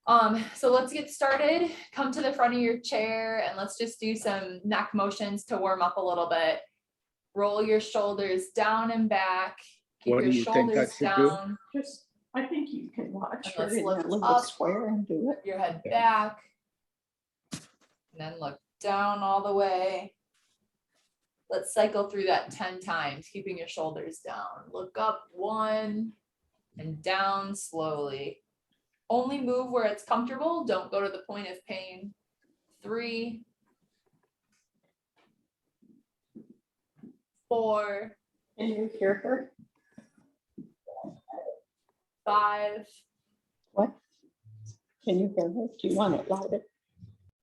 So let's get started. Come to the front of your chair and let's just do some neck motions to warm up a little bit. Roll your shoulders down and back. Keep What your do you think I shoulders should do? down. Just, I think you can watch And her let's in lift that little up. square and do it. Your head Okay. back. And then look down all the way. Let's cycle through that 10 times, keeping your shoulders down. Look up 1 and down slowly. Only move where it's comfortable. Don't go to the point of pain. 3, 4. Can you hear her? 5, What? Can you hear her? Do you want it louder?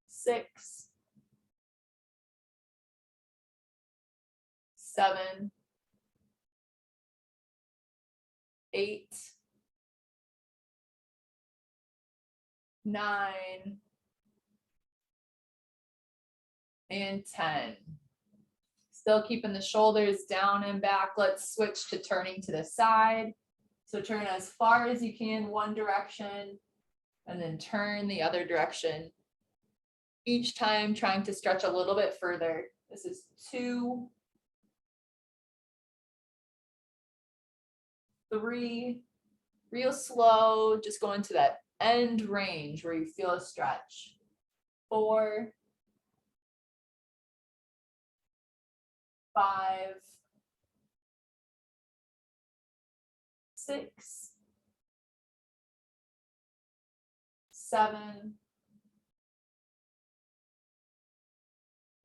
6, 7, 8, 9, and 10. Still keeping the shoulders down and back. Let's switch to turning to the side. So turn as far as you can one direction and then turn the other direction. Each time trying to stretch a little bit further. This is 2, 3, real slow, just go into that end range where you feel a stretch. 4, 5, 6, 7,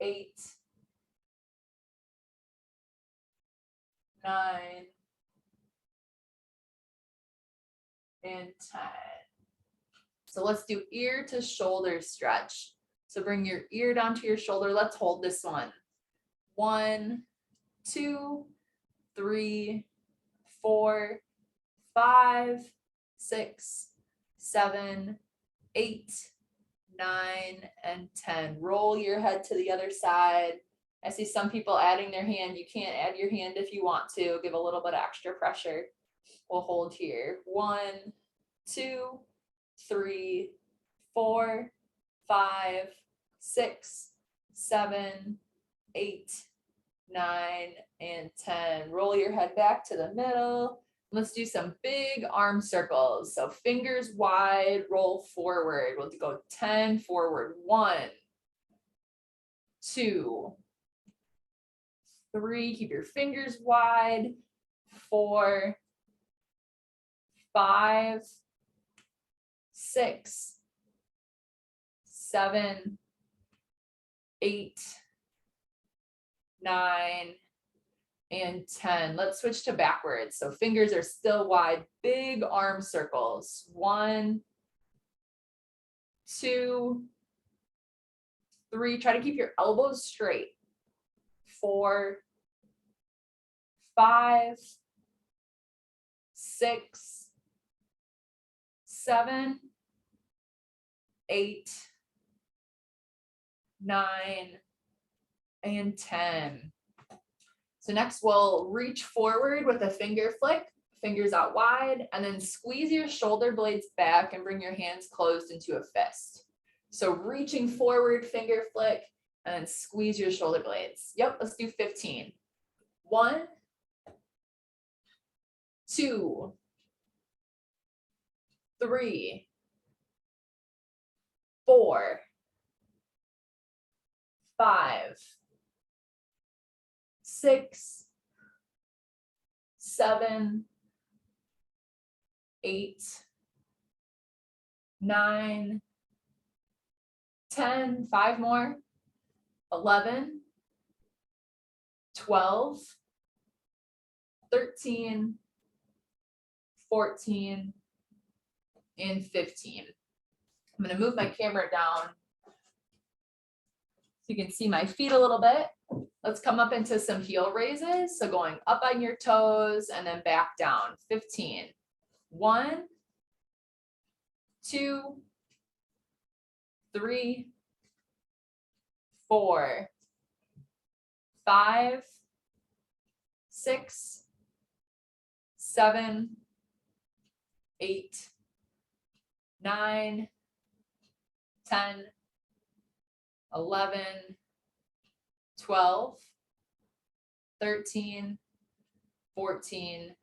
8, 9, and 10. So let's do ear to shoulder stretch. So bring your ear down to your shoulder. Let's hold this one. 1, 2, 3, 4, 5, 6, 7, 8, 9, and 10. Roll your head to the other side. I see some people adding their hand. You can't add your hand if you want to. Give a little bit of extra pressure. We'll hold here. 1, 2, 3, 4, 5, 6, 7, 8, 9, and 10. Roll your head back to the middle. Let's do some big arm circles. So fingers wide, roll forward. We'll go 10 forward. 1, 2, 3. Keep your fingers wide. 4, 5, 6, 7, 8, 9, and 10. Let's switch to backwards. So fingers are still wide, big arm circles. 1, 2, 3. Try to keep your elbows straight. 4, 5, 6, 7, 8, 9, and 10. So next we'll reach forward with a finger flick, fingers out wide, and then squeeze your shoulder blades back and bring your hands closed into a fist. So reaching forward, finger flick, and then squeeze your shoulder blades. Yep, let's do 15. 1, 2, 3, 4, 5, 6, 7, 8, 9, 10, 5 more, 11, 12, 13, 14, and 15. I'm going to move my camera down so you can see my feet a little bit. Let's come up into some heel raises. So going up on your toes and then back down. 15. 1, 2, 3, 4, 5, 6, 7, 8, 9, 10, 11, 12, 13, 14,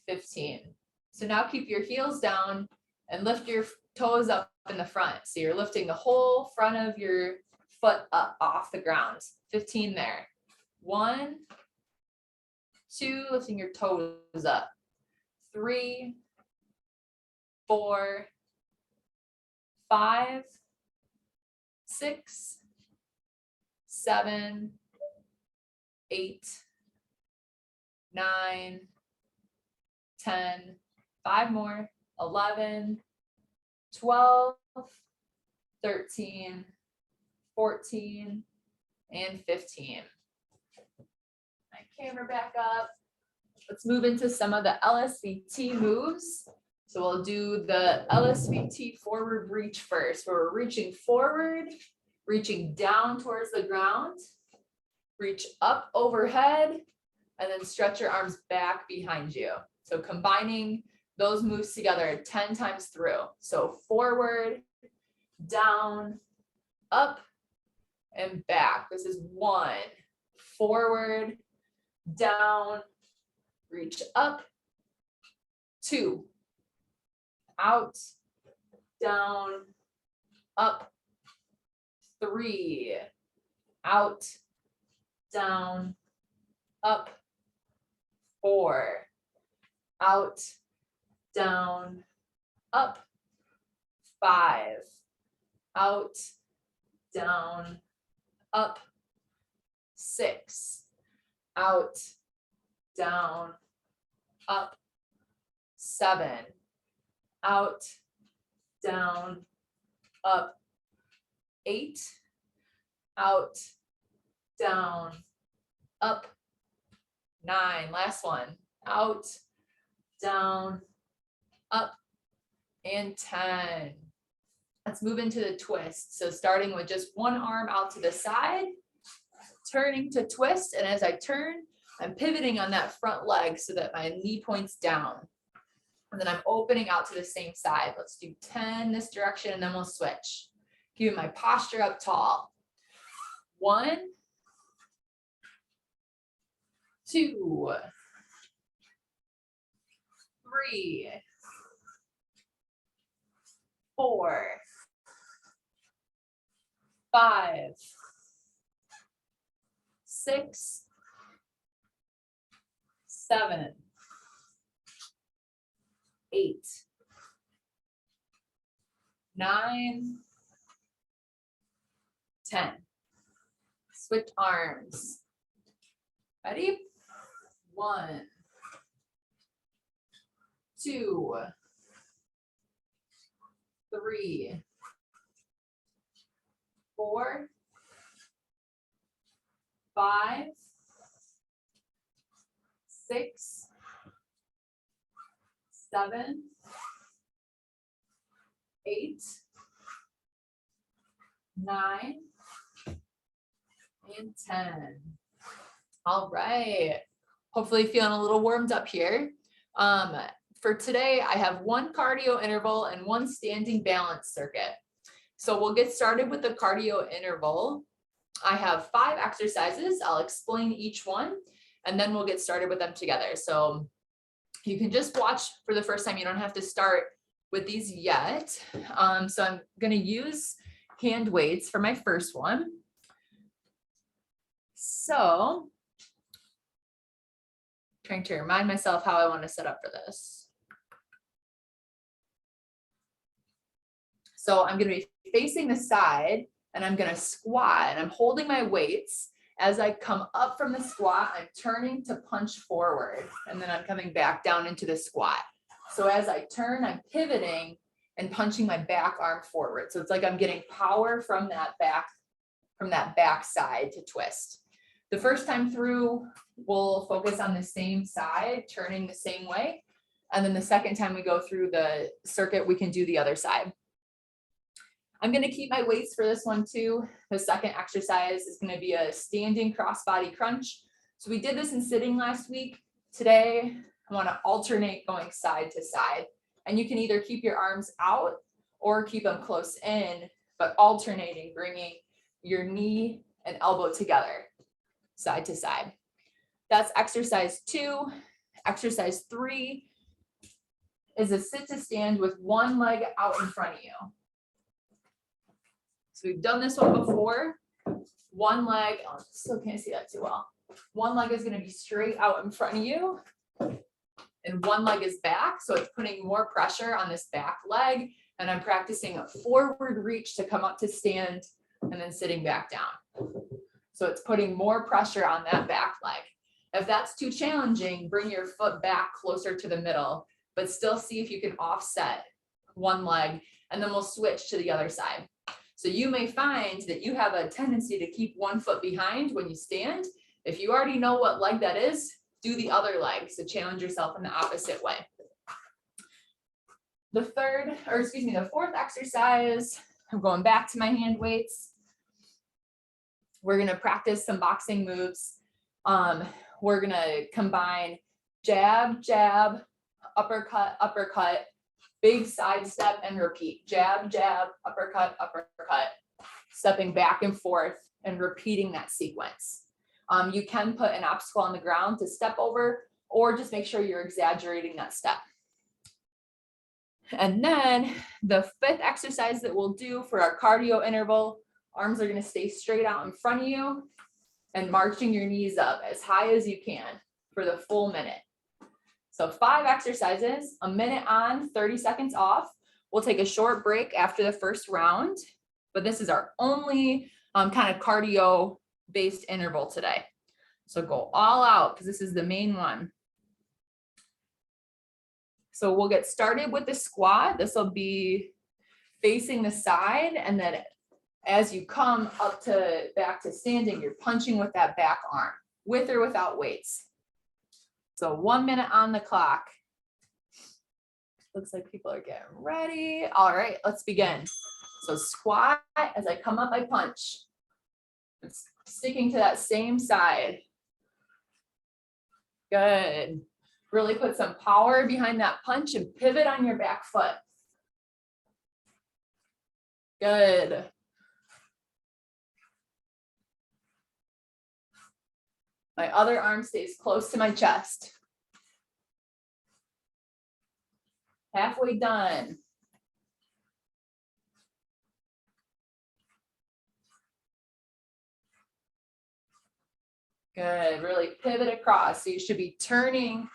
15. So now keep your heels down and lift your toes up in the front. So you're lifting the whole front of your foot up off the ground. 15 there. 1, 2, lifting your toes up. 3, 4, 5, 6, 7, 8, 9, 10, 5 more, 11, 12, 13, 14, and 15. My camera back up. Let's move into some of the Lsvt moves. So we'll do the Lsvt forward reach first, where we're reaching forward, reaching down towards the ground, reach up overhead, and then stretch your arms back behind you. So combining those moves together 10 times through. So forward, down, up, and back. This is 1, forward, down, reach up, 2, out, down, up, 3, out, down, up, 4, out, down, up, 5, out, down, up, 6, out, down, up, 7, out, down, up, 8, out, down, up, 9, last one, out, down, up, and 10. Let's move into the twist. So starting with just one arm out to the side, turning to twist, and as I turn, I'm pivoting on that front leg so that my knee points down. And then I'm opening out to the same side. Let's do 10 this direction, and then we'll switch. Keeping my posture up tall. 1, 2, 3, 4, 5, 6, 7, 8, 9, 10. Switch arms. Ready? 1, 2, 3, 4, 5, 6, 7, 8, 9, and 10. All right. Hopefully feeling a little warmed up here. For today, I have 1 cardio interval and 1 standing balance circuit. So we'll get started with the cardio interval. I have 5 exercises. I'll explain each one, and then we'll get started with them together. So you can just watch for the first time. You don't have to start with these yet. So I'm going to use hand weights for my first one. So trying to remind myself how I want to set up for this. So I'm going to be facing the side, and I'm going to squat, and I'm holding my weights. As I come up from the squat, I'm turning to punch forward, and then I'm coming back down into the squat. So as I turn, I'm pivoting and punching my back arm forward. So it's like I'm getting power from that back side to twist. The first time through, we'll focus on the same side, turning the same way. And then the second time we go through the circuit, we can do the other side. I'm going to keep my weights for this one too. The second exercise is going to be a standing crossbody crunch. So we did this in sitting last week. Today, I want to alternate going side to side. And you can either keep your arms out or keep them close in but alternating, bringing your knee and elbow together, side to side. That's exercise 2. Exercise 3 is a sit to stand with one leg out in front of you. So we've done this one before. One leg, oh, still can't see that too well. One leg is going to be straight out in front of you, and one leg is back. So it's putting more pressure on this back leg. And I'm practicing a forward reach to come up to stand and then sitting back down. So it's putting more pressure on that back leg. If that's too challenging, bring your foot back closer to the middle, but still see if you can offset one leg, and then we'll switch to the other side. So you may find that you have a tendency to keep one foot behind when you stand. If you already know what leg that is, do the other leg. So challenge yourself in the opposite way. The fourth exercise, I'm going back to my hand weights. We're going to practice some boxing moves. We're going to combine jab, jab, uppercut, uppercut, big side step, and repeat. Jab, jab, uppercut, uppercut, stepping back and forth and repeating that sequence. You can put an obstacle on the ground to step over, or just make sure you're exaggerating that step. And then the 5th exercise that we'll do for our cardio interval, arms are going to stay straight out in front of you and marching your knees up as high as you can for the full minute. So 5 exercises, a minute on, 30 seconds off. We'll take a short break after the first round, but this is our only kind of cardio based interval today. So go all out because this is the main one. So we'll get started with the squat. This will be facing the side, and then as you come up to back to standing, you're punching with that back arm, with or without weights. So 1 minute on the clock. Looks like people are getting ready. All right, let's begin. So squat, as I come up, I punch. It's sticking to that same side. Good. Really put some power behind that punch and pivot on your back foot. Good. My other arm stays close to my chest. Halfway done. Good, really pivot across. So you should be turning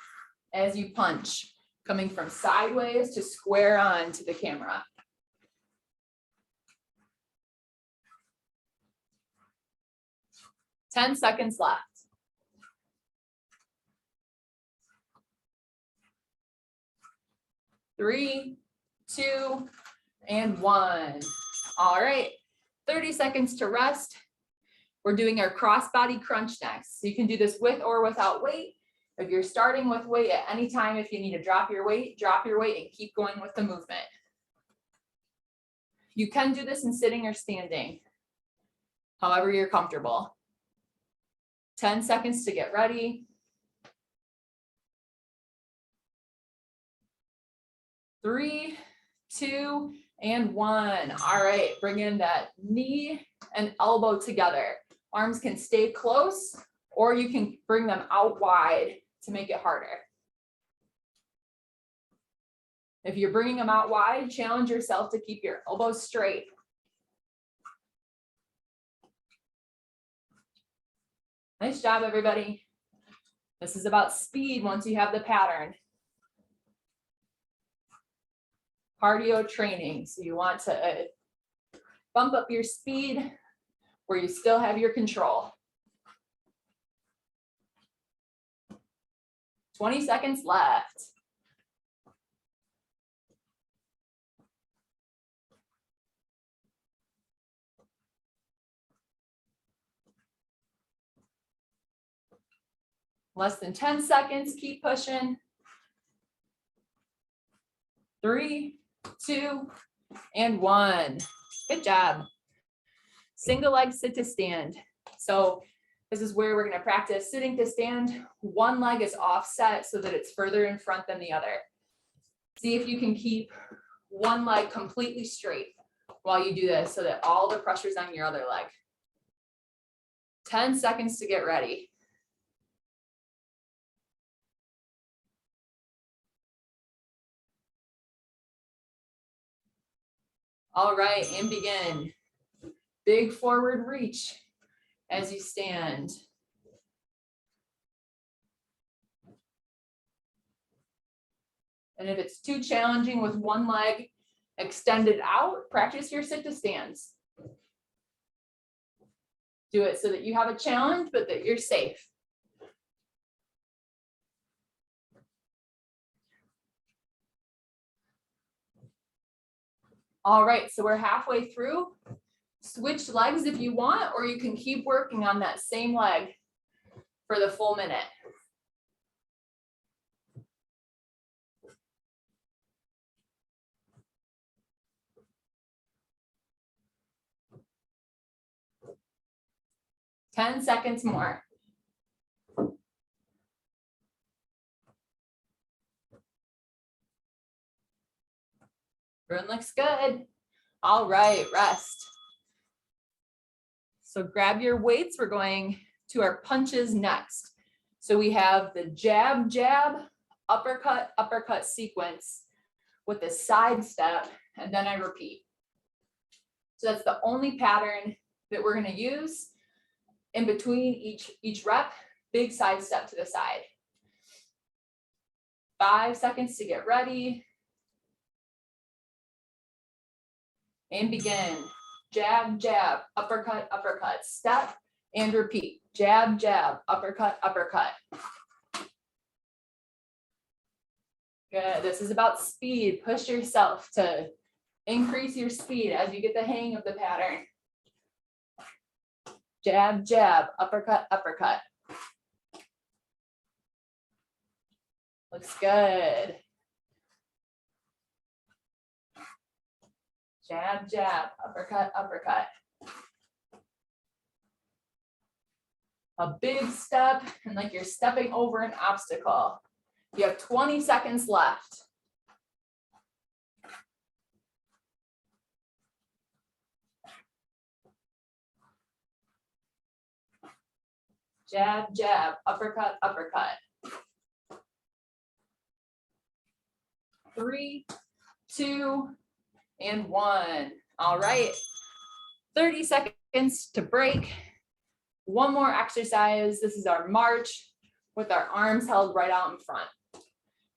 as you punch, coming from sideways to square on to the camera. Ten seconds left. 3, 2, and 1. All right, 30 seconds to rest. We're doing our crossbody crunch next. So you can do this with or without weight. If you're starting with weight at any time, if you need to drop your weight and keep going with the movement. You can do this in sitting or standing, however you're comfortable. 10 seconds to get ready. 3, 2, and 1. All right, bring in that knee and elbow together. Arms can stay close, or you can bring them out wide to make it harder. If you're bringing them out wide, challenge yourself to keep your elbows straight. Nice job, everybody. This is about speed once you have the pattern. Cardio training, so you want to bump up your speed where you still have your control. 20 seconds left. Less than 10 seconds, keep pushing. 3, 2, and 1. Good job. Single leg sit to stand. So this is where we're going to practice sitting to stand. One leg is offset so that it's further in front than the other. See if you can keep one leg completely straight. while you do this so that all the pressure's on your other leg. 10 seconds to get ready. All right, and begin. Big forward reach as you stand. And if it's too challenging with one leg extended out, practice your sit to stands. Do it so that you have a challenge, but that you're safe. All right, so we're halfway through. Switch legs if you want, or you can keep working on that same leg for the full minute. Ten seconds more. Everyone looks good. All right, rest. So grab your weights. We're going to our punches next. So we have the jab, jab, uppercut, uppercut sequence with the side step, and then I repeat. So that's the only pattern that we're going to use. In between each rep, big side step to the side. 5 seconds to get ready. And begin. Jab, jab, uppercut, uppercut, step, and repeat. Jab, jab, uppercut, uppercut. Good. This is about speed. Push yourself to increase your speed as you get the hang of the pattern. Jab, jab, uppercut, uppercut. Looks good. Jab, jab, uppercut, uppercut. A big step, and like you're stepping over an obstacle. You have 20 seconds left. Jab, jab, uppercut, uppercut. 3, 2, and 1. All right. 30 seconds to break. One more exercise. This is our march with our arms held right out in front.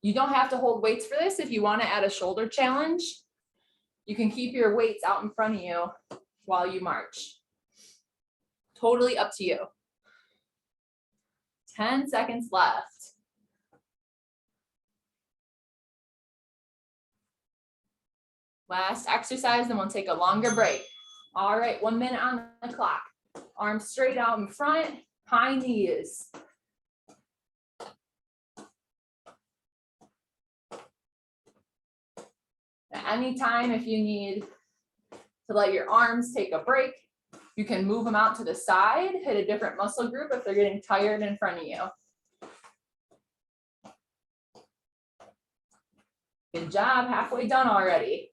You don't have to hold weights for this. If you want to add a shoulder challenge, you can keep your weights out in front of you while you march. Totally up to you. 10 seconds left. Last exercise, then we'll take a longer break. All right, 1 minute on the clock. Arms straight out in front, high knees. At any time, if you need to let your arms take a break, you can move them out to the side, hit a different muscle group if they're getting tired in front of you. Good job, halfway done already.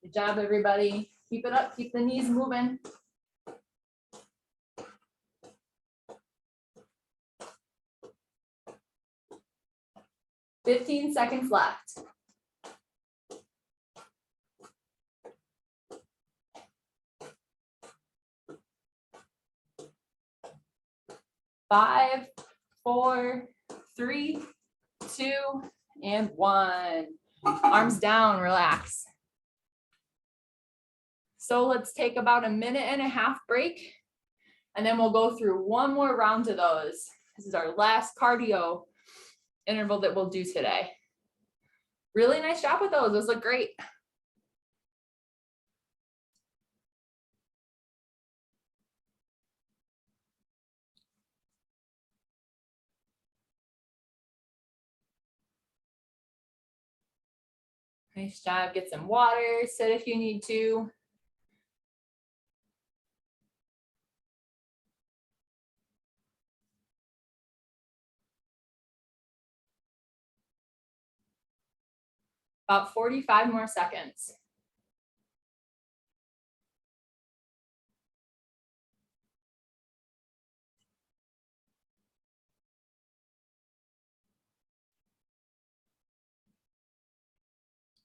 Good job, everybody. Keep it up, keep the knees moving. Fifteen seconds left. Five, 4, 3, 2, and 1. Arms down, relax. So let's take about a 1.5 minute break, and then we'll go through one more round of those. This is our last cardio interval that we'll do today. Really nice job with those. Those look great. Nice job. Get some water, sit if you need to. About 45 more seconds.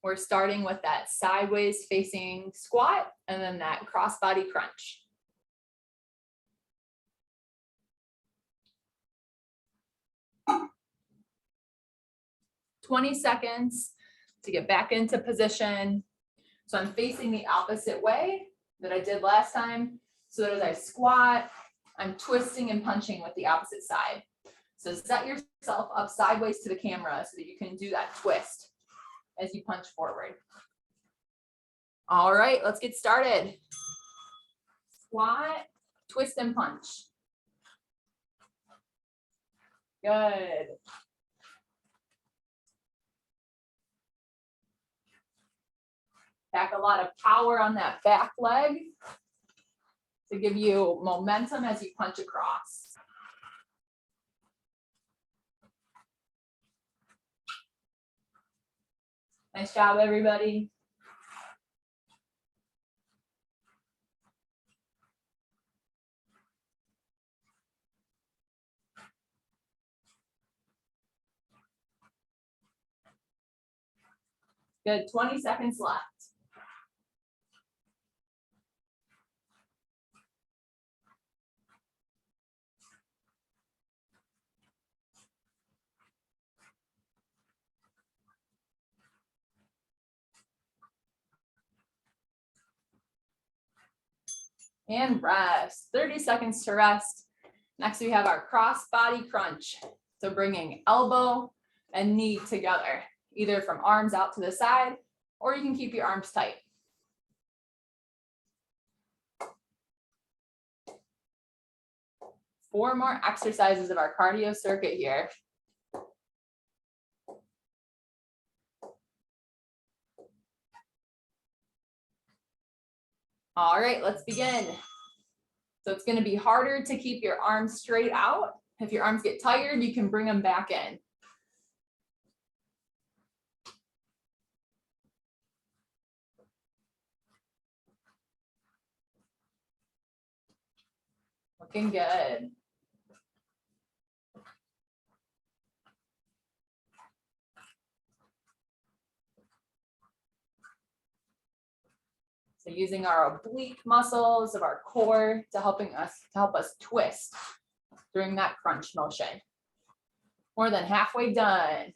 We're starting with that sideways facing squat and then that crossbody crunch. "20 seconds to get back into position. So I'm facing the opposite way that I did last time. So that as I squat, I'm twisting and punching with the opposite side. So set yourself up sideways to the camera so that you can do that twist as you punch forward. All right, let's get started. Squat, twist and punch. Good. Back a lot of power on that back leg to give you momentum as you punch across. Nice job, everybody. Good, 20 seconds left. And rest, 30 seconds to rest. Next, we have our crossbody crunch. So bringing elbow and knee together, either from arms out to the side, or you can keep your arms tight. Four more exercises of our cardio circuit here. All right, let's begin. So it's going to be harder to keep your arms straight out. If your arms get tired, you can bring them back in. Looking good. So using our oblique muscles of our core to help us twist during that crunch motion. More than halfway done.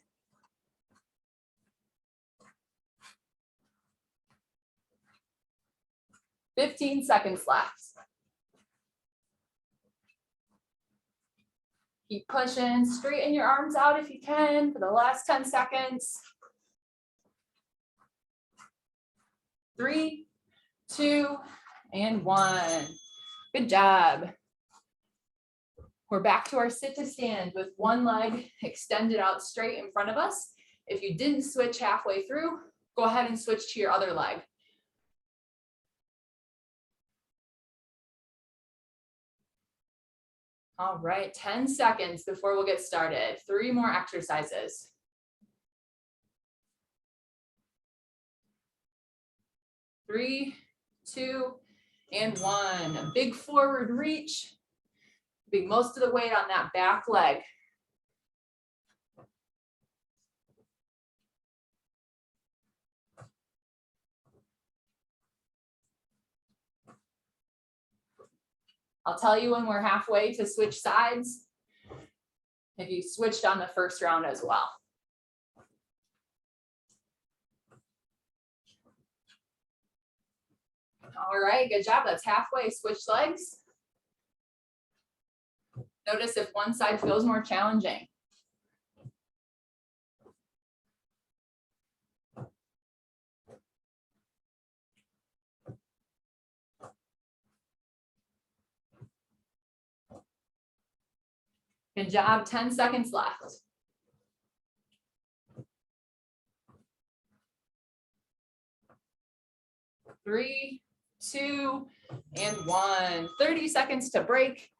"15 seconds left. Keep pushing, straighten your arms out if you can for the last 10 seconds. 3, 2, and 1. Good job. We're back to our sit to stand with one leg extended out straight in front of us. If you didn't switch halfway through, go ahead and switch to your other leg. All right, 10 seconds before we'll get started. 3 more exercises. 3, 2, and 1. A big forward reach. Big most of the weight on that back leg. I'll tell you when we're halfway to switch sides, if you switched on the first round as well. All right, good job. That's halfway. Switch legs. Notice if one side feels more challenging. Good job. 10 seconds left. Three, 2, and 1. 30 seconds to break.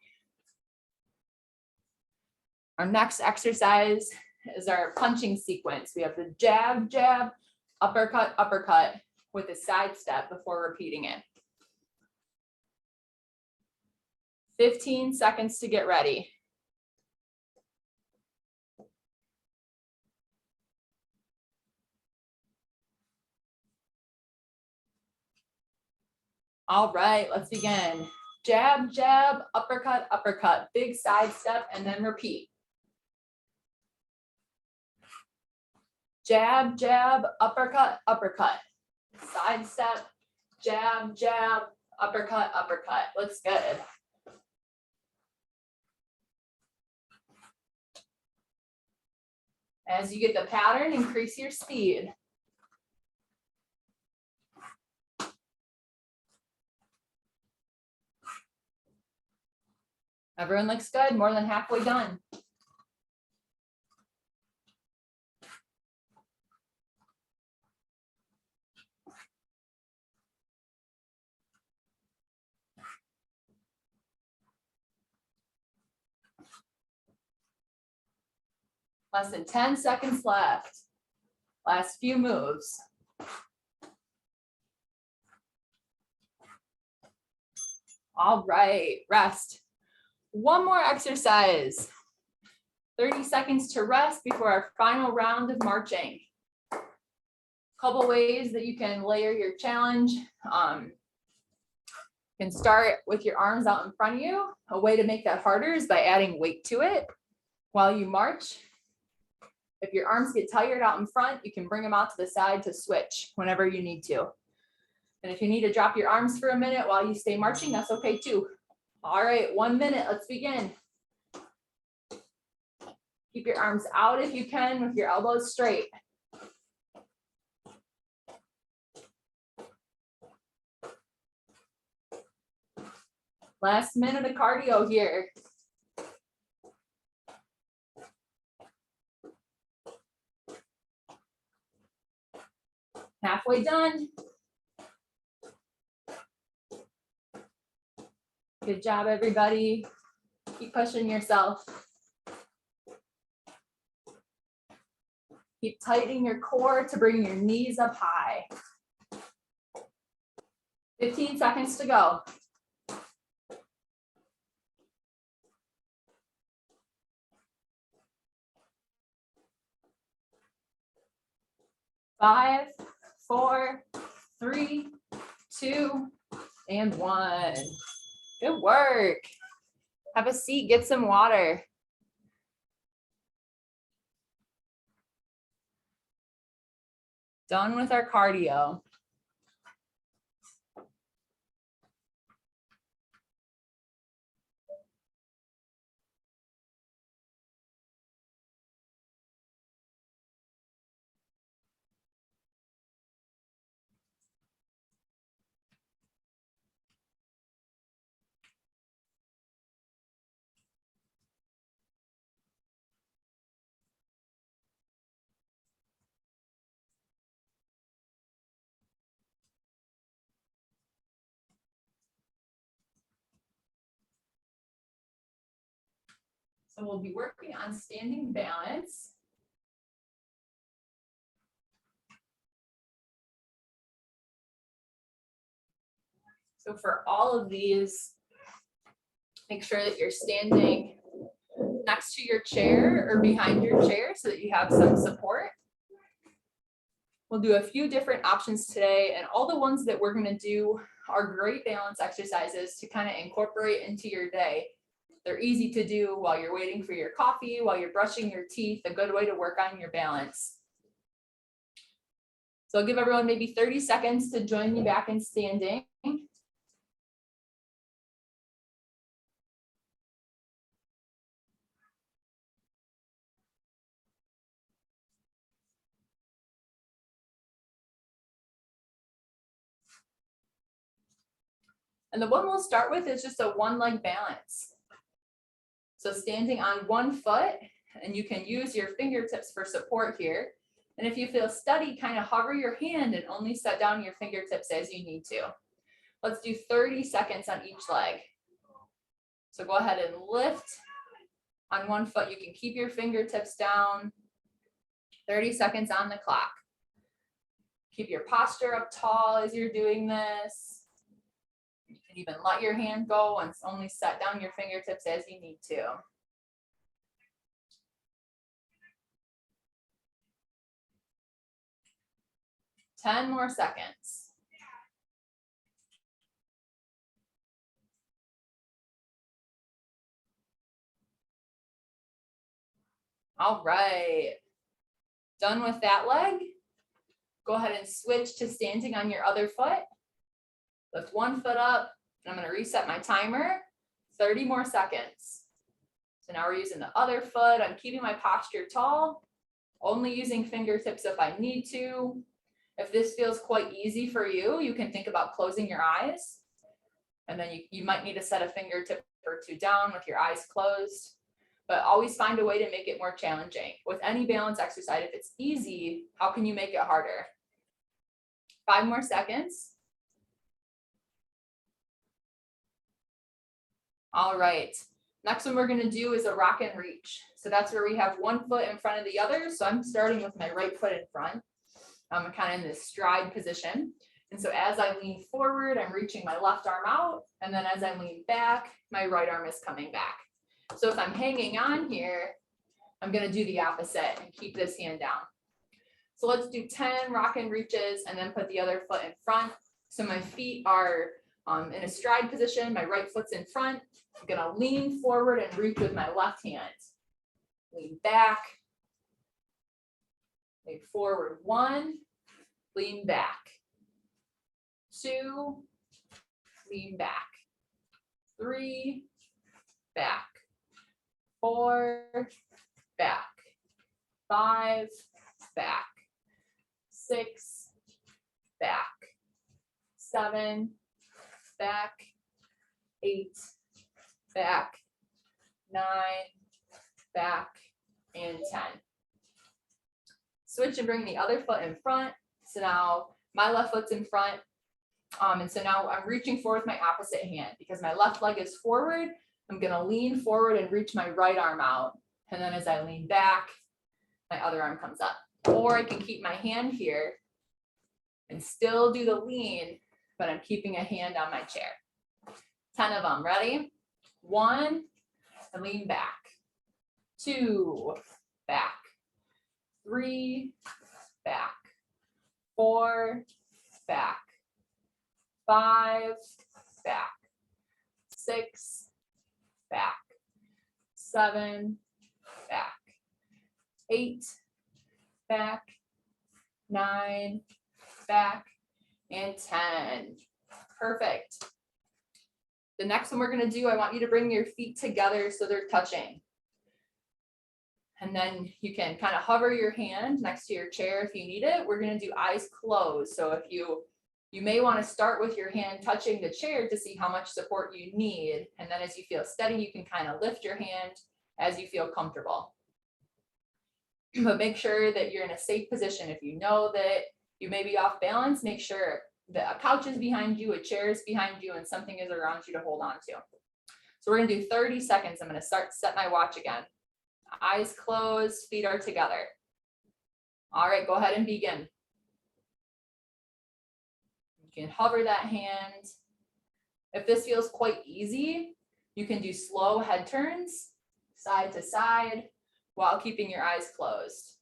Our next exercise is our punching sequence. We have the jab, jab, uppercut, uppercut with a side step before repeating it. 15 seconds to get ready. All right, let's begin. Jab, jab, uppercut, uppercut, big side step, and then repeat. Jab, jab, uppercut, uppercut, side step, jab, jab, uppercut, uppercut. Looks good. As you get the pattern, increase your speed. Everyone looks good, more than halfway done. Less than 10 seconds left. Last few moves. All right, rest. One more exercise. 30 seconds to rest before our final round of marching. Couple ways that you can layer your challenge. You can start with your arms out in front of you. A way to make that harder is by adding weight to it while you march. If your arms get tired out in front, you can bring them out to the side to switch whenever you need to. And if you need to drop your arms for a minute while you stay marching, that's okay too. All right, 1 minute, let's begin. Keep your arms out if you can with your elbows straight. Last minute of cardio here. Halfway done. Good job, everybody. Keep pushing yourself. Keep tightening your core to bring your knees up high. 15 seconds to go. 5, 4, 3, 2, and 1. Good work. Have a seat, get some water. Done with our cardio. So we'll be working on standing balance. So for all of these, make sure that you're standing next to your chair or behind your chair so that you have some support. We'll do a few different options today, and all the ones that we're going to do are great balance exercises to kind of incorporate into your day. They're easy to do while you're waiting for your coffee, while you're brushing your teeth, a good way to work on your balance. So I'll give everyone maybe 30 seconds to join me back in standing. And the one we'll start with is just a one leg balance. So standing on one foot, and you can use your fingertips for support here. And if you feel steady, kind of hover your hand and only set down your fingertips as you need to. Let's do 30 seconds on each leg. So go ahead and lift on one foot. You can keep your fingertips down. 30 seconds on the clock. Keep your posture up tall as you're doing this. You can even let your hand go and only set down your fingertips as you need to. Ten more seconds. All right. Done with that leg. Go ahead and switch to standing on your other foot. Lift one foot up, and I'm going to reset my timer. 30 more seconds. So now we're using the other foot. I'm keeping my posture tall, only using fingertips if I need to. If this feels quite easy for you, you can think about closing your eyes. And then you might need to set a fingertip or two down with your eyes closed. But always find a way to make it more challenging. With any balance exercise, if it's easy, how can you make it harder? 5 more seconds. All right, next one we're gonna do is a rock and reach. So that's where we have one foot in front of the other. So I'm starting with my right foot in front. I'm kind of in this stride position. And so as I lean forward, I'm reaching my left arm out. And then as I lean back, my right arm is coming back. So if I'm hanging on here, I'm gonna do the opposite and keep this hand down. So let's do 10 rock and reaches and then put the other foot in front. So my feet are in a stride position, my right foot's in front. I'm gonna lean forward and reach with my left hand. Lean back. Lean forward 1, lean back. 2, lean back. 3, back. 4, back. 5, back. 6, back. 7, back. 8, back. 9, back, and 10. Switch and bring the other foot in front. So now my left foot's in front. And so now I'm reaching forward with my opposite hand because my left leg is forward. I'm gonna lean forward and reach my right arm out. And then as I lean back, my other arm comes up. Or I can keep my hand here and still do the lean, but I'm keeping a hand on my chair. 10 of them, ready? 1, and lean back. 2, back. 3, back. 4, back. 5, back. 6, back. 7, back. 8, back. 9, back, and 10. Perfect. The next one we're going to do, I want you to bring your feet together so they're touching. And then you can kind of hover your hand next to your chair if you need it. We're going to do eyes closed. So if you may want to start with your hand touching the chair to see how much support you need. And then as you feel steady, you can kind of lift your hand as you feel comfortable. But make sure that you're in a safe position. If you know that you may be off balance, make sure that a couch is behind you, a chair is behind you, and something is around you to hold on to. So we're going to do 30 seconds. I'm going to set my watch again. Eyes closed, feet are together. All right, go ahead and begin. You can hover that hand. If this feels quite easy, you can do slow head turns, side to side, while keeping your eyes closed.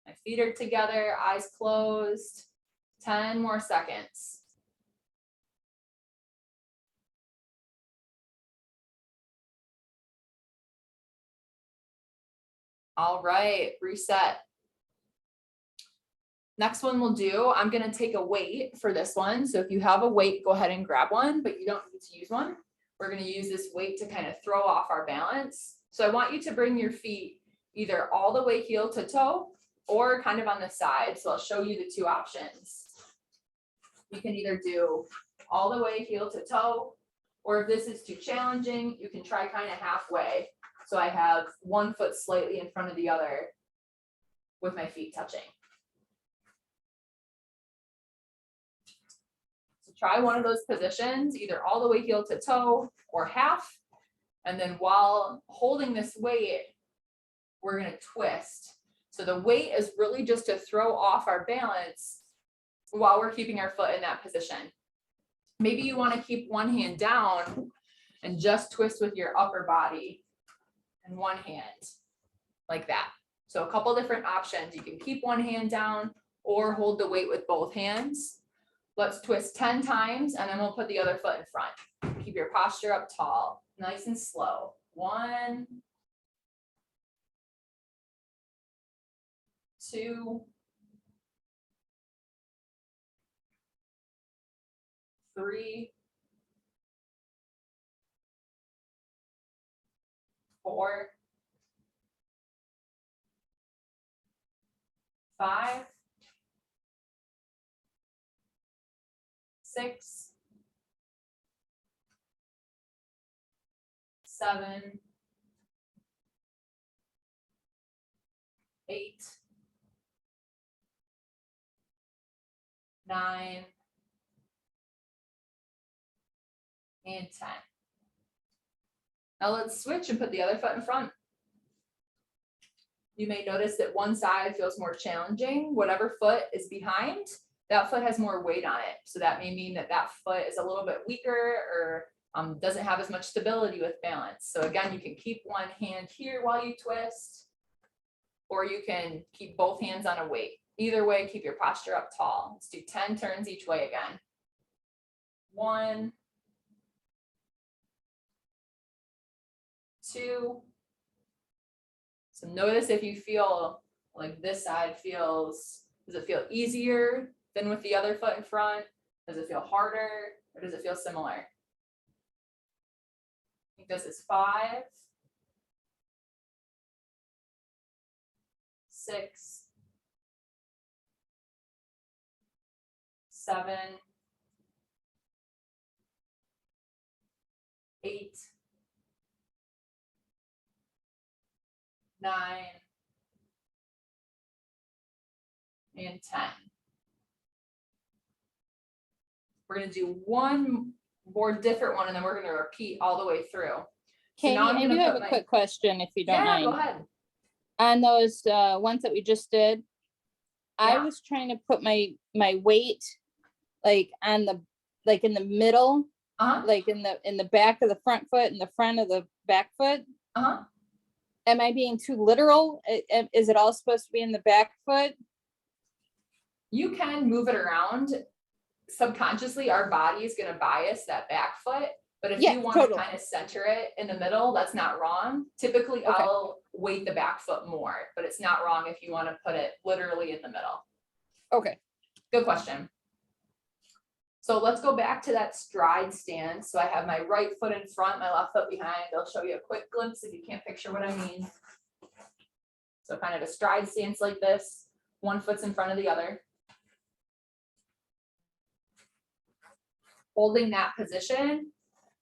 My feet are together, eyes closed. 10 more seconds. All right, reset. Next one we'll do, I'm gonna take a weight for this one. So if you have a weight, go ahead and grab one, but you don't need to use one. We're gonna use this weight to kind of throw off our balance. So I want you to bring your feet either all the way heel to toe or kind of on the side. So I'll show you the two options. You can either do all the way heel to toe, or if this is too challenging, you can try kind of halfway. So I have one foot slightly in front of the other with my feet touching. So try one of those positions, either all the way heel to toe or half. And then while holding this weight, we're going to twist. So the weight is really just to throw off our balance while we're keeping our foot in that position. Maybe you want to keep one hand down and just twist with your upper body and one hand like that. So a couple different options. You can keep one hand down or hold the weight with both hands. Let's twist 10 times and then we'll put the other foot in front. Keep your posture up tall, nice and slow. 1, 2, 3, 4, 5, 6, 7, 8, 9, and 10. Now let's switch and put the other foot in front. You may notice that one side feels more challenging. Whatever foot is behind, that foot has more weight on it. So that may mean that that foot is a little bit weaker or doesn't have as much stability with balance. So again, you can keep one hand here while you twist, or you can keep both hands on a weight. Either way, keep your posture up tall. Let's do 10 turns each way again. 1, 2. So notice if you feel like this side feels, does it feel easier than with the other foot in front? Does it feel harder or does it feel similar? I think this is 5, 6, 7, 8, 9, and 10. We're going to do one more different one and then we're going to repeat all the way through. So Katie, now I'm I gonna do have put a my- quick question if you don't Yeah, mind. go ahead. On those ones that we just did, I Yeah. was trying to put my weight like on the, like in the middle, Uh-huh. like in the back of the front foot and the front of the back foot. Uh-huh. Am I being too literal? Is it all supposed to be in the back foot? You can move it around. Subconsciously, our body is going to bias that back foot. But if Yeah, you want totally. to kind of center it in the middle, that's not wrong. Typically, Okay. I'll weight the back foot more, but it's not wrong if you want to put it literally in the middle. Okay. Good question. So let's go back to that stride stance. So I have my right foot in front, my left foot behind. I'll show you a quick glimpse if you can't picture what I mean. So kind of a stride stance like this. One foot's in front of the other. Holding that position,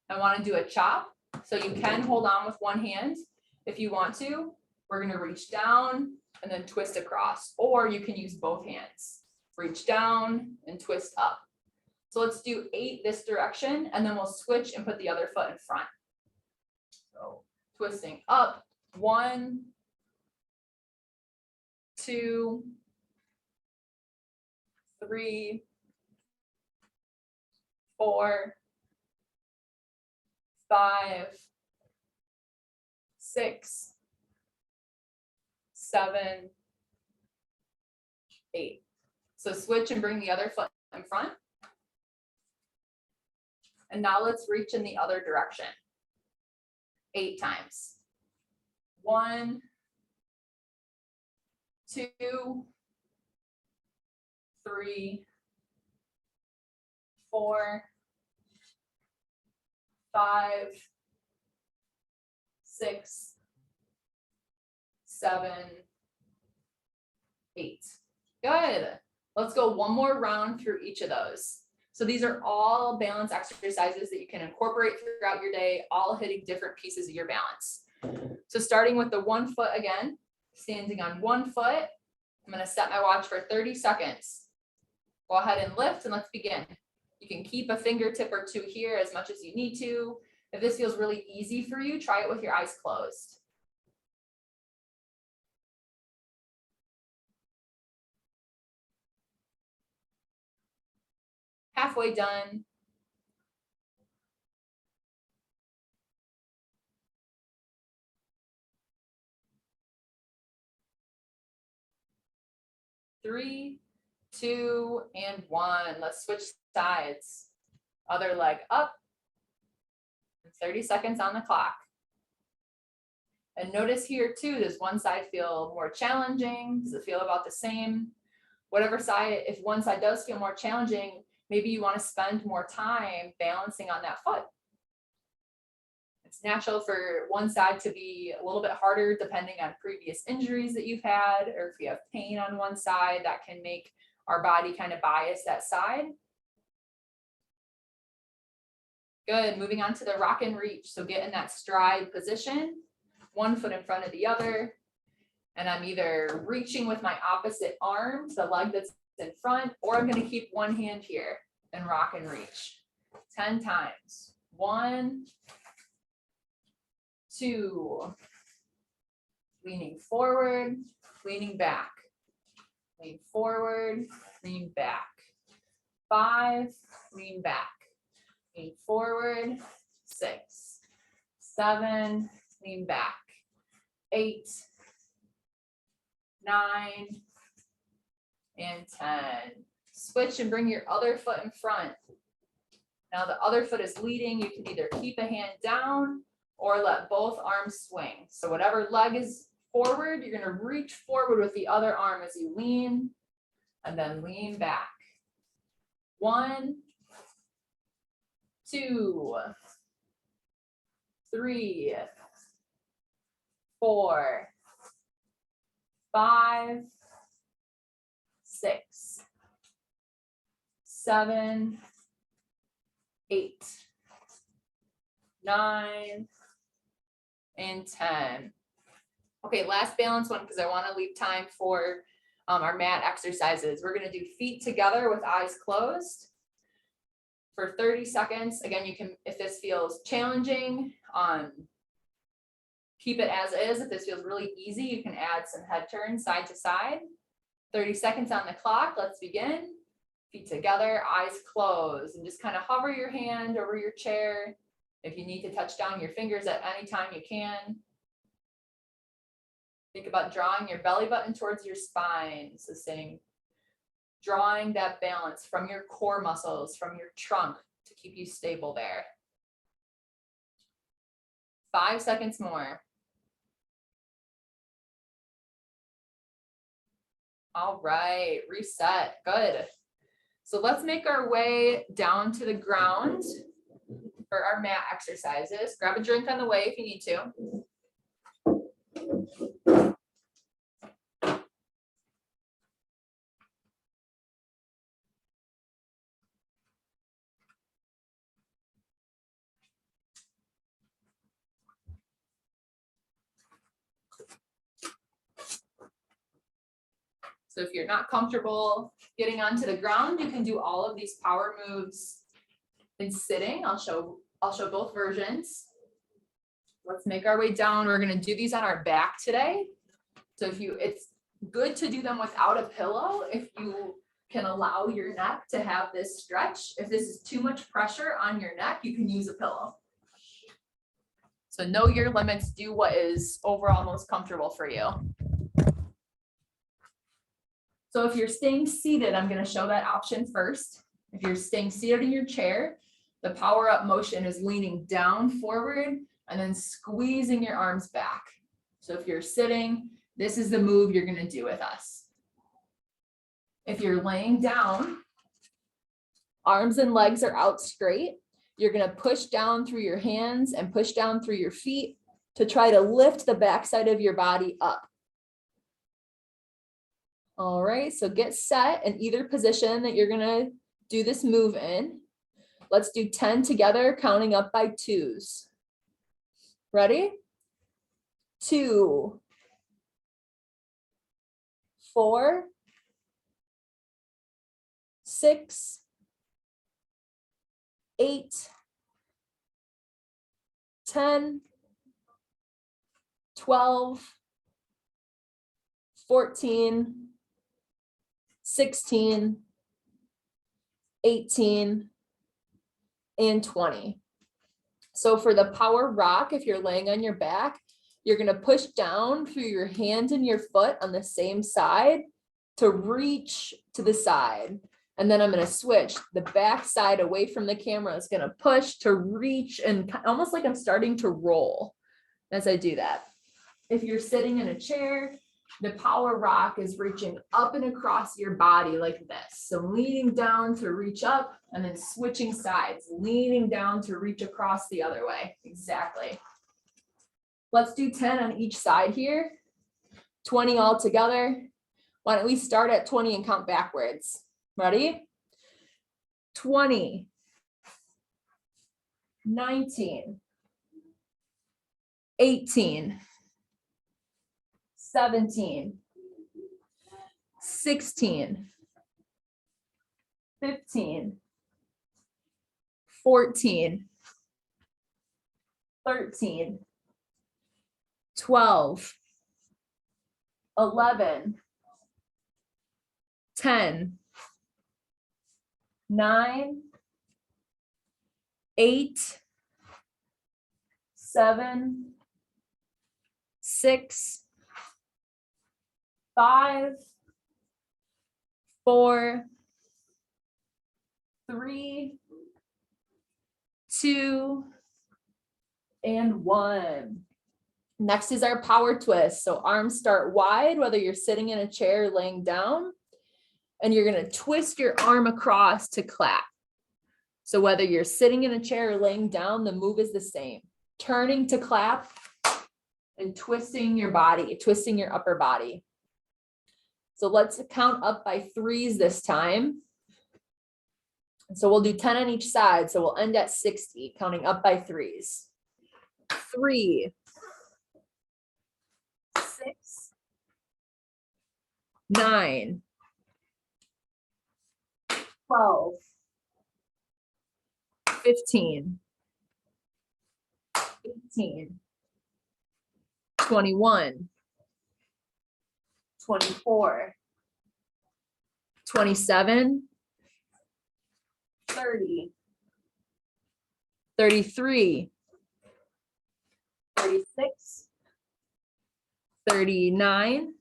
I want to do a chop. So you can hold on with one hand if you want to. We're going to reach down and then twist across, or you can use both hands. Reach down and twist up. So let's do 8 this direction, and then we'll switch and put the other foot in front. So twisting up, 1, 2, 3, 4, 5, 6, 7, 8. So switch and bring the other foot in front. And now let's reach in the other direction. 8 times. 1, 2, 3, 4, 5, 6, 7, 8. Good. Let's go one more round through each of those. So these are all balance exercises that you can incorporate throughout your day, all hitting different pieces of your balance. So starting with the 1 foot again, standing on 1 foot, I'm going to set my watch for 30 seconds. Go ahead and lift and let's begin. You can keep a fingertip or 2 here as much as you need to. If this feels really easy for you, try it with your eyes closed. halfway done. Three, two, and one. Let's switch sides. Other leg up. 30 seconds on the clock. And notice here too, does one side feel more challenging? Does it feel about the same? Whatever side, if one side does feel more challenging, maybe you want to spend more time balancing on that foot. It's natural for one side to be a little bit harder depending on previous injuries that you've had, or if you have pain on one side, that can make our body kind of bias that side. Good, moving on to the rock and reach. So get in that stride position, one foot in front of the other. And I'm either reaching with my opposite arm to the leg that's in front, or I'm gonna keep one hand here and rock and reach 10 times. 1, 2, leaning forward, leaning back, lean forward, lean back. 5, lean back, lean forward. 6, 7, lean back. 8, 9, and 10. Switch and bring your other foot in front. Now the other foot is leading. You can either keep a hand down or let both arms swing. So whatever leg is forward, you're going to reach forward with the other arm as you lean, and then lean back. 1, 2, 3, 4, 5, 6, 7, 8, 9, and 10. Okay, last balance one, because I want to leave time for our mat exercises. We're going to do feet together with eyes closed for 30 seconds. Again, you can, if this feels challenging, keep it as is. If this feels really easy, you can add some head turns side to side. 30 seconds on the clock. Let's begin. Feet together, eyes closed, and just kind of hover your hand over your chair. If you need to touch down your fingers at any time, you can. Think about drawing your belly button towards your spine. So saying, drawing that balance from your core muscles, from your trunk to keep you stable there. 5 seconds more. All right, reset, good. So let's make our way down to the ground for our mat exercises. Grab a drink on the way if you need to. So if you're not comfortable getting onto the ground, you can do all of these power moves in sitting. I'll show both versions. Let's make our way down. We're going to do these on our back today. So it's good to do them without a pillow if you can allow your neck to have this stretch. If this is too much pressure on your neck, you can use a pillow. So know your limits, do what is overall most comfortable for you. So if you're staying seated, I'm going to show that option first. If you're staying seated in your chair, the power up motion is leaning down forward and then squeezing your arms back. So if you're sitting, this is the move you're going to do with us. If you're laying down, arms and legs are out straight. You're going to push down through your hands and push down through your feet to try to lift the backside of your body up. All right, so get set in either position that you're gonna do this move in. Let's do 10 together, counting up by 2s. Ready? 2, 4, 6, 8, 10, 12, 14, 16, 18, and 20. So for the power rock, if you're laying on your back, you're going to push down through your hand and your foot on the same side to reach to the side. And then I'm going to switch the back side away from the camera. It's going to push to reach and almost like I'm starting to roll as I do that. If you're sitting in a chair, the power rock is reaching up and across your body like this. So leaning down to reach up and then switching sides, leaning down to reach across the other way. Exactly. Let's do 10 on each side here. 20 all together. Why don't we start at 20 and count backwards? Ready? 20, 19, 18, 17, 16, 15, 14, 13, 12, 11, 10, 9, 8, 7, 6, 5, 4, 3, 2, and 1. Next is our power twist. So arms start wide, whether you're sitting in a chair or laying down, and you're going to twist your arm across to clap. So whether you're sitting in a chair or laying down, the move is the same. Turning to clap and twisting your body, twisting your upper body. So let's count up by threes this time. So we'll do 10 on each side. So we'll end at 60, counting up by threes. 3, 6, 9, 12, 15, 18, 21, 24, 27, 30, 33, 36, 39,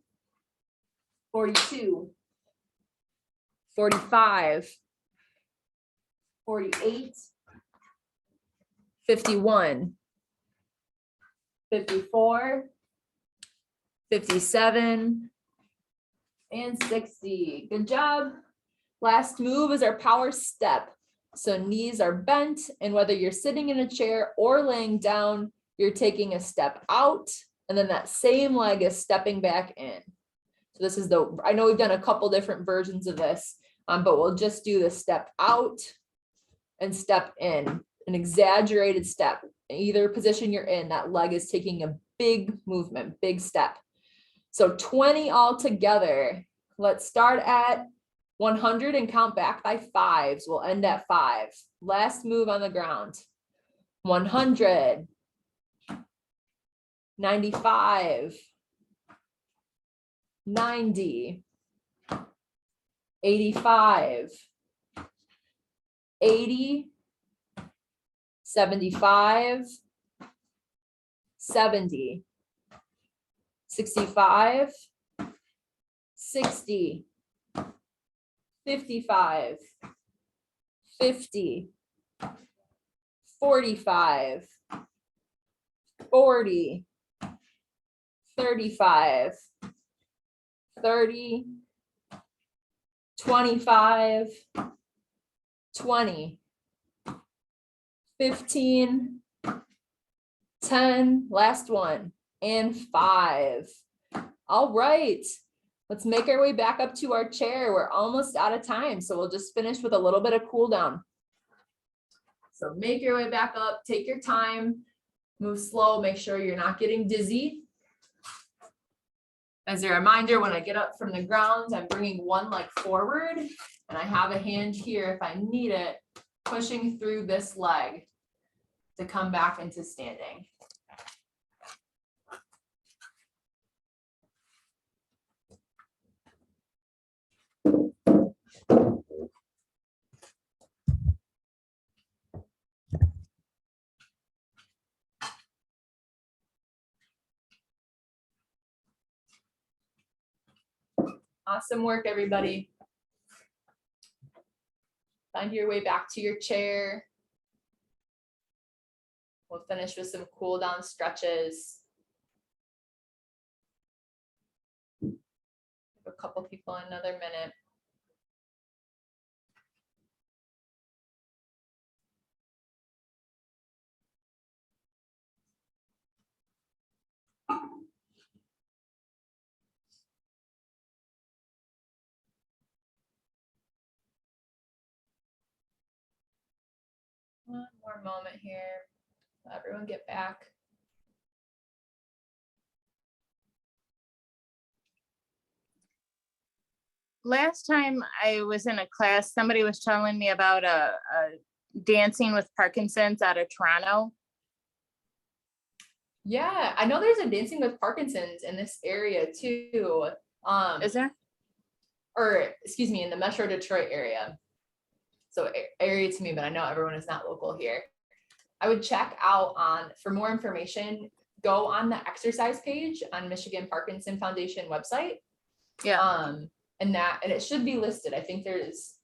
42, 45, 48, 51, 54, 57, and 60. Good job. Last move is our power step. So knees are bent, and whether you're sitting in a chair or laying down, you're taking a step out, and then that same leg is stepping back in. So this is I know we've done a couple different versions of this, but we'll just do the step out and step in, an exaggerated step. Either position you're in, that leg is taking a big movement, big step. So 20 all together. Let's start at 100 and count back by fives. We'll end at 5. Last move on the ground. 100, 95, 90, 85, 80, 75, 70, 65, 60, 55, 50, 45, 40, 35, 30, 25, 20, 15, 10, last one, and 5. All right, let's make our way back up to our chair. We're almost out of time, so we'll just finish with a little bit of cool down. So make your way back up, take your time, move slow, make sure you're not getting dizzy. As a reminder, when I get up from the ground, I'm bringing one leg forward, and I have a hand here if I need it, pushing through this leg to come back into standing. Awesome work, everybody. Find your way back to your chair. We'll finish with some cool down stretches. Give a couple people another minute. One more moment here. Let everyone get back. Last time I was in a class, somebody was telling me about a dancing with Parkinson's out of Toronto. Yeah, I know there's a Dancing with Parkinson's in this area too. Is there? Or excuse me, in the Metro Detroit area. So area to me, but I know everyone is not local here. I would check out for more information, go on the exercise page on Michigan Parkinson Foundation website. Yeah. And it should be listed. I think there's,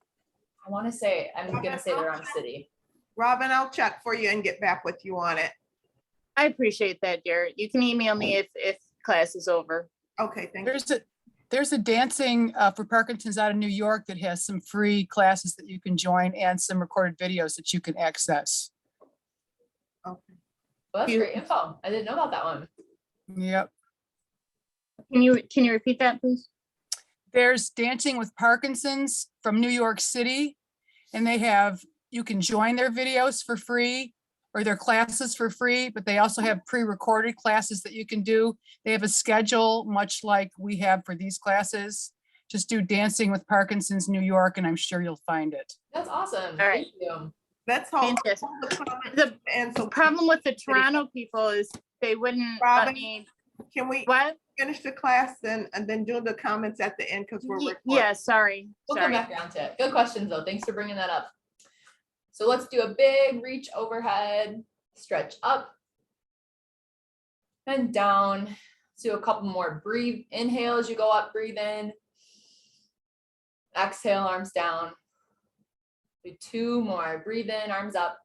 I'm gonna say the wrong city. Robin, I'll check for you and get back with you on it. I appreciate that, Jared. You can email me if class is over. Okay, thank you. There's a dancing for Parkinson's out of New York that has some free classes that you can join and some recorded videos that you can access. Okay. Well, that's great info. I didn't know about that one. Yep. Can you repeat that, please? There's Dancing with Parkinson's from New York City, and you can join their videos for free or their classes for free, but they also have pre-recorded classes that you can do. They have a schedule much like we have for these classes. Just do Dancing with Parkinson's New York, and I'm sure you'll find it. That's awesome. All right. Thank you. That's all. Fantastic. The The problem with the Toronto people is they wouldn't let Robin, me, Can we what? finish the class and then do the comments at the end because we're recording? Yeah, sorry. We'll come Sorry. back around to it. Good questions though. Thanks for bringing that up. So let's do a big reach overhead, stretch up and down. Let's do a couple more. Breathe, inhale as you go up, breathe in. Exhale, arms down. Do 2 more. Breathe in, arms up.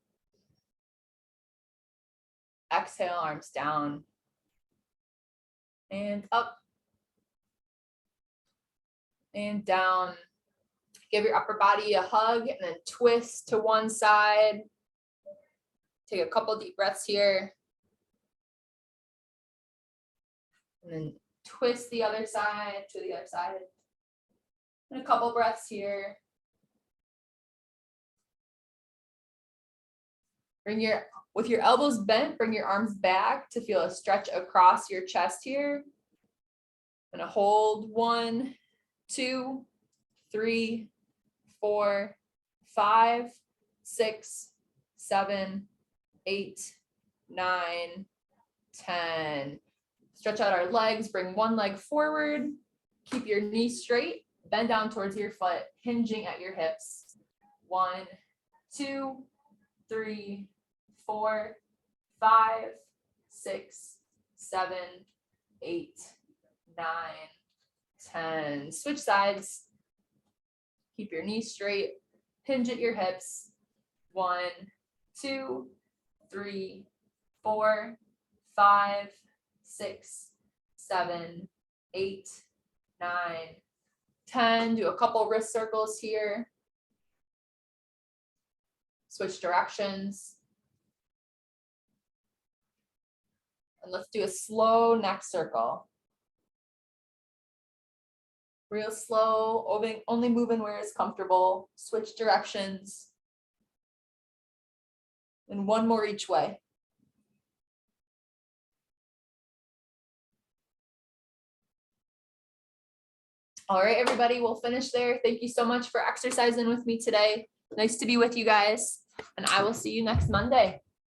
Exhale, arms down. And up. And down. Give your upper body a hug and then twist to one side. Take a couple deep breaths here. And then twist the other side to the other side. And a couple breaths here. With your elbows bent, bring your arms back to feel a stretch across your chest here. And a hold 1, 2, 3, 4, 5, 6, 7, 8, 9, 10. Stretch out our legs, bring one leg forward, keep your knees straight, bend down towards your foot, hinging at your hips. 1, 2, 3, 4, 5, 6, 7, 8, 9, 10. Switch sides. Keep your knees straight, hinge at your hips. 1, 2, 3, 4, 5, 6, 7, 8, 9, 10. Do a couple wrist circles here. Switch directions. And let's do a slow neck circle. Real slow, only moving where it's comfortable. Switch directions. And one more each way. All right, everybody, we'll finish there. Thank you so much for exercising with me today. Nice to be with you guys, and I will see you next Monday.